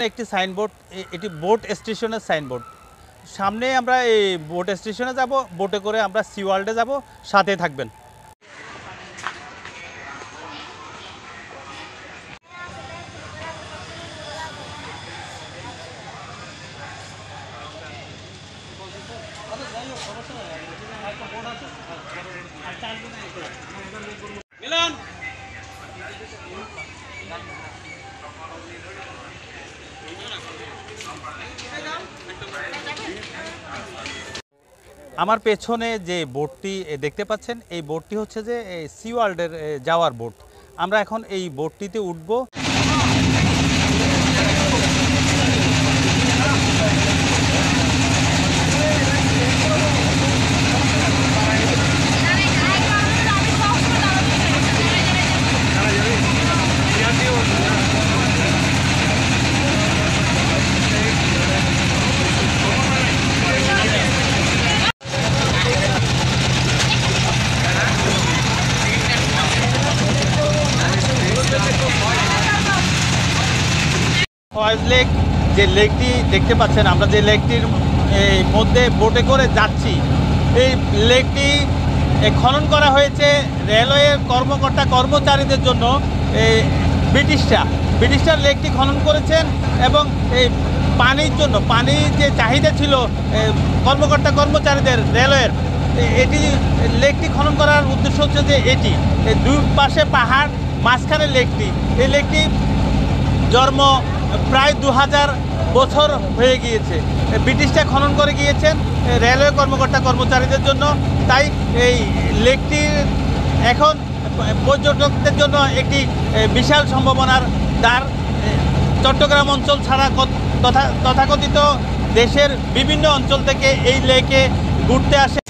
একটি সাইনবোর্ড, এটি বোট স্টেশনের সাইনবোর্ড। সামনে আমরা এই বোট স্টেশনে যাব, বোটে করে আমরা সি ওয়ার্ল্ডে যাব, সাথে থাকবেন। আমার পেছনে যে বোটটি দেখতে পাচ্ছেন, এই বোটটি হচ্ছে যে সি ওয়ার্ল্ডের যাওয়ার বোট। আমরা এখন এই বোটটিতে উঠব। ফয়েজ লেক, যে লেকটি দেখতে পাচ্ছেন, আমরা যে লেকটির মধ্যে বোটে করে যাচ্ছি, এই লেকটি খনন করা হয়েছে রেলওয়ের কর্মকর্তা কর্মচারীদের জন্য। ব্রিটিশরা লেকটি খনন করেছেন এবং এই পানির জন্য, পানির যে চাহিদা ছিল কর্মকর্তা কর্মচারীদের রেলওয়ের, এটি লেকটি খনন করার উদ্দেশ্য হচ্ছে যে এটি দুই পাশে পাহাড়, মাঝখানে লেকটি। এই লেকটি জন্ম প্রায় 2000 বছর হয়ে গিয়েছে। ব্রিটিশরা খনন করে গিয়েছেন রেলওয়ে কর্মকর্তা কর্মচারীদের জন্য। তাই এই লেকটি এখন পর্যটকদের জন্য একটি বিশাল সম্ভাবনার দ্বার। চট্টগ্রাম অঞ্চল ছাড়া তথাকথিত দেশের বিভিন্ন অঞ্চল থেকে এই লেকে ঘুরতে আসে।